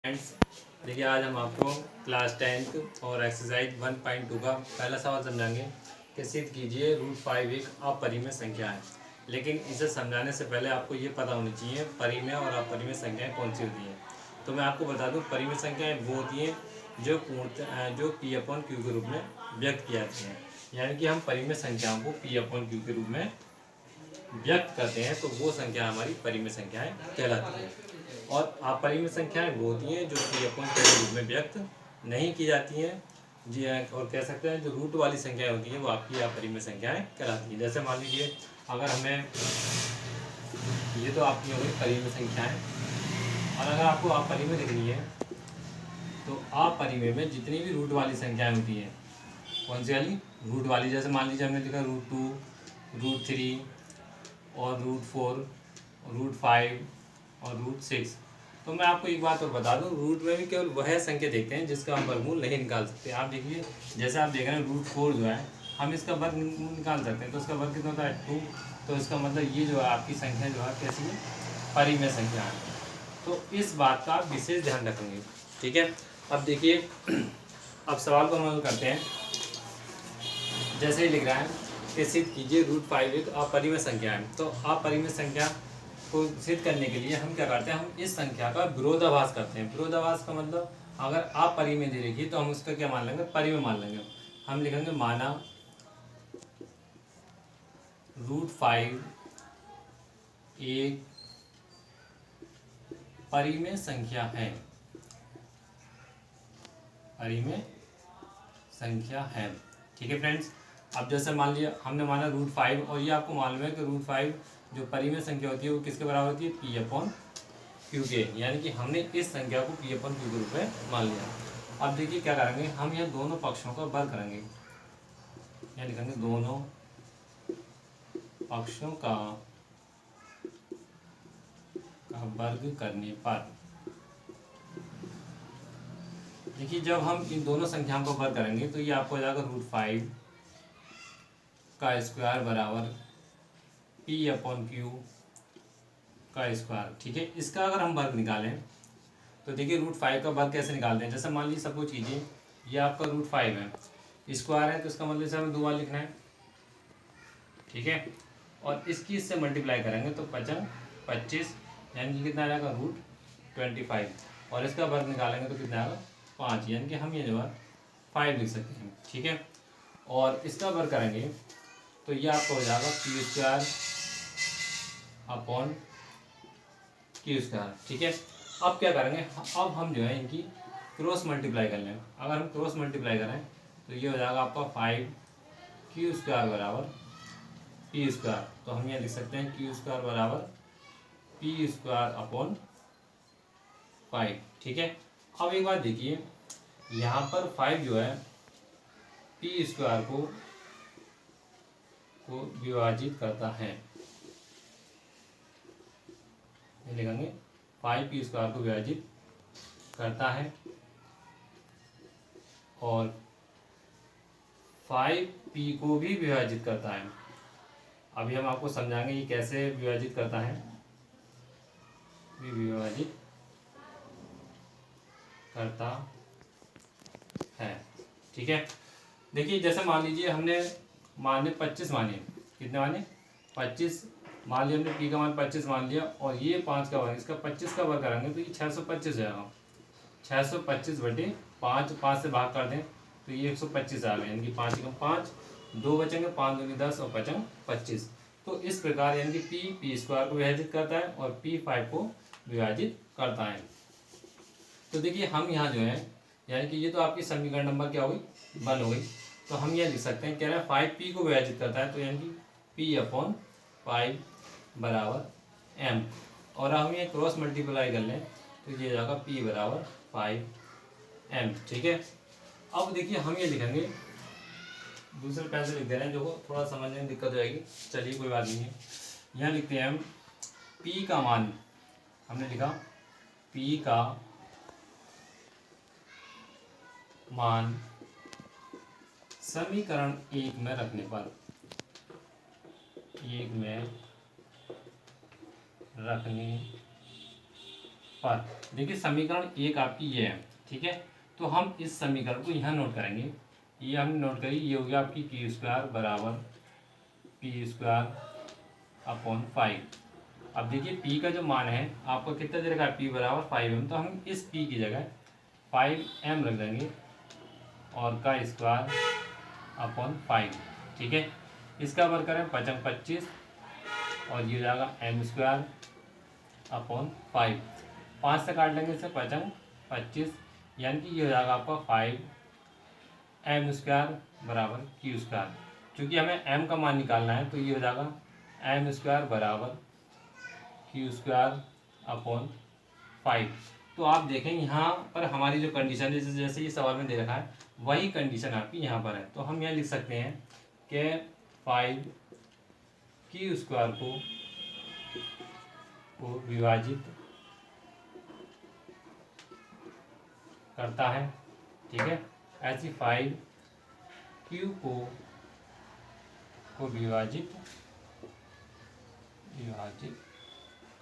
Friends, देखिए आज हम आपको क्लास 10th और एक्सरसाइज 1.2 का पहला सवाल समझाएंगे कि सिद्ध कीजिए √5 एक अपरिमेय संख्या है। लेकिन इसे समझाने से पहले आपको ये पता होनी चाहिए परिमेय और अपरिमेय संख्याएं कौन सी होती हैं। तो मैं आपको बता दूं, परिमेय संख्याएं वो होती हैं जो जो P/Q के रूप में व्यक्त की जाती हैं। यानी कि हम परिमेय संख्याओं को P/Q के रूप में व्यक्त करते हैं तो वो संख्या हमारी परिमेय संख्याएं कहलाती हैं। और अपरिमेय संख्याएं वो होती हैं जो P/Q के रूप में व्यक्त नहीं की जाती हैं जी। और कह सकते हैं जो रूट वाली संख्याएं होती हैं वो आपकी अपरिमेय संख्याएं कहलाती हैं। जैसे मान लीजिए अगर हमें ये तो आपकी हो गई परिमेय संख्याएं, और अगर आपको अपरिमेय लिखनी है तो अपरिमेय में जितनी भी रूट वाली संख्याएं होती हैं, कौन सी वाली रूट वाली, जैसे मान लीजिए हमने लिखा √2, √3 और √4, √5 और √6। तो मैं आपको एक बात और बता दूं, रूट में भी केवल वह संख्या देखते हैं जिसका हम वर्गमूल नहीं निकाल सकते। आप देखिए जैसे आप देख रहे हैं √4 जो है हम इसका वर्ग निकाल सकते हैं, तो इसका वर्ग कितना होता है 2। तो इसका मतलब ये जो है आपकी संख्या जो है कैसी है, परिमेय संख्या है। तो इस बात का आप विशेष ध्यान रखेंगे, ठीक है। अब देखिए अब सवाल को हम करते हैं। जैसे ही लिख रहा है कि सिद्ध कीजिए √5 एक अपरिमेय संख्या है। तो अपरिमेय संख्या को सिद्ध करने के लिए हम क्या करते हैं, हम इस संख्या का विरोधाभास करते हैं। विरोधाभास का मतलब अगर अपरिमेय दे रखी तो हम उसका क्या मान लेंगे, परिमेय मान लेंगे। हम लिखेंगे माना √5 एक परिमेय संख्या है, परिमेय संख्या है, ठीक है फ्रेंड्स। अब जैसे मान लिया हमने माना √5, और ये आपको मालूम है कि √5 जो परिमेय संख्या होती है वो किसके बराबर होती है, P/Q के। यानी कि हमने इस संख्या को P/Q के रूप में मान लिया। अब देखिए क्या करेंगे, हम यह दोनों पक्षों का वर्ग करेंगे। यहाँ लिखेंगे दोनों पक्षों का वर्ग करने पर, देखिए जब हम इन दोनों संख्याओं का वर्ग करेंगे तो ये आपको हो जाएगा √5 का स्क्वायर बराबर P/Q का स्क्वायर, ठीक है। इसका अगर हम वर्ग निकालें तो देखिए √5 का वर्ग कैसे निकालते हैं। जैसे मान लीजिए सपोज कीजिए ये आपका √5 है, स्क्वायर है तो इसका मतलब से हमें 2 बार लिखना है, ठीक है। और इसकी इससे मल्टीप्लाई करेंगे तो 25, यानी कि कितना आ जाएगा √25, और इसका वर्ग निकालेंगे तो कितना आएगा 5, यानी कि हम ये जो है 5 लिख सकते हैं, ठीक है। और इसका वर्ग करेंगे तो ये आपका हो जाएगा Q²/Q², ठीक है। अब क्या करेंगे, अब हम जो है इनकी क्रॉस मल्टीप्लाई कर लें। अगर हम क्रॉस मल्टीप्लाई करें तो ये हो जाएगा आपका 5Q² बराबर P²। तो हम ये लिख सकते हैं Q² बराबर P²/5, ठीक है। अब एक बात देखिए, यहाँ पर 5 जो है P² को विभाजित करता है, लिखेंगे 5 P² को विभाजित करता है, और 5P को भी विभाजित करता है। अभी हम आपको समझाएंगे ये कैसे विभाजित करता है, विभाजित करता है, ठीक है। देखिए जैसे मान लीजिए हमने 25 माने, कितने माने 25 मान लिया हमने, P का मान 25 मान लिया, और ये 5 का वर्ग, इसका 25 का वर्ग करेंगे तो ये 625 जाएगा। 625/5, 5 से भाग कर दें तो ये 125 आ गया, यानी कि 5 का 5, 2 बचेंगे, 5 दूनी 10 और 5 25। तो इस प्रकार यानी कि P² को विभाजित करता है और P5 को विभाजित करता है। तो देखिए हम यहाँ जो है, यानी कि ये तो आपकी समीकरण नंबर क्या हो गई, 1 हो गई। तो हम ये लिख सकते हैं, कह रहे हैं 5P को विभाजित करता है, तो यानी कि P/5 बराबर M, और हम ये क्रॉस मल्टीप्लाई कर लें तो ये जाएगा P बराबर 5M, ठीक है। अब देखिए हम ये लिखेंगे, दूसरे पेन से लिख दे रहे हैं, जो थोड़ा समझने में दिक्कत हो जाएगी, चलिए कोई बात नहीं है। यहाँ लिखते हैं हम P का मान, हमने लिखा P का मान समीकरण 1 में रखने पर, 1 में रखने पर। देखिए समीकरण एक आपकी ये है, ठीक है। तो हम इस समीकरण को यहाँ नोट करेंगे, ये हमने नोट करी, ये हो गया आपकी क्यू स्क्वायर बराबर पी स्क्वायर अपॉन 5। अब देखिए पी का जो मान है आपको कितना दे रखा है, पी बराबर 5m, तो हम इस पी की जगह 5m रख देंगे और का स्क्वायर अपॉन 5, ठीक है। इसका वर्ग करें 5 25 और ये हो जाएगा m स्क्वायर अपॉन 5। 5 से काट लेंगे इसे 5 25, यानी कि ये हो जाएगा आपका 5m स्क्वायर बराबर क्यू स्क्वायर। चूँकि हमें m का मान निकालना है तो ये हो जाएगा m स्क्वायर बराबर क्यू स्क्वायर अपॉन 5। तो आप देखें यहाँ पर हमारी जो कंडीशन है, जैसे ये सवाल में दे रखा है वही कंडीशन आपकी यहाँ पर है। तो हम यहाँ लिख सकते हैं कि 5 क्यू स्क्वायर को विभाजित करता है, ठीक है। ऐसी 5 क्यू को विभाजित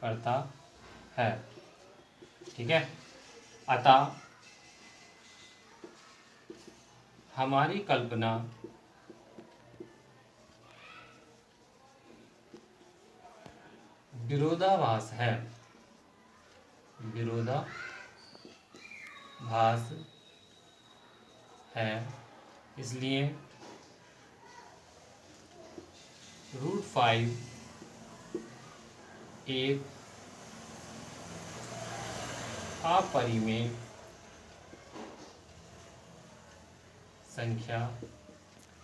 करता है, ठीक है। अतः हमारी कल्पना विरोधाभास है, इसलिए √5 एक अपरिमेय संख्या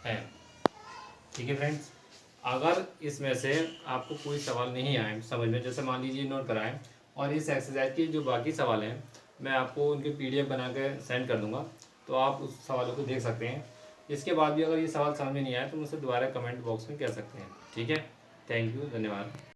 है, ठीक है फ्रेंड्स। अगर इसमें से आपको कोई सवाल नहीं आए समझ में, जैसे मान लीजिए नोट कराएं और इस एक्सरसाइज के जो बाकी सवाल हैं मैं आपको उनके PDF बना के सेंड कर दूंगा, तो आप उस सवालों को देख सकते हैं। इसके बाद भी अगर ये सवाल समझ में नहीं आए तो मुझसे दोबारा कमेंट बॉक्स में कह सकते हैं, ठीक है। थैंक यू, धन्यवाद।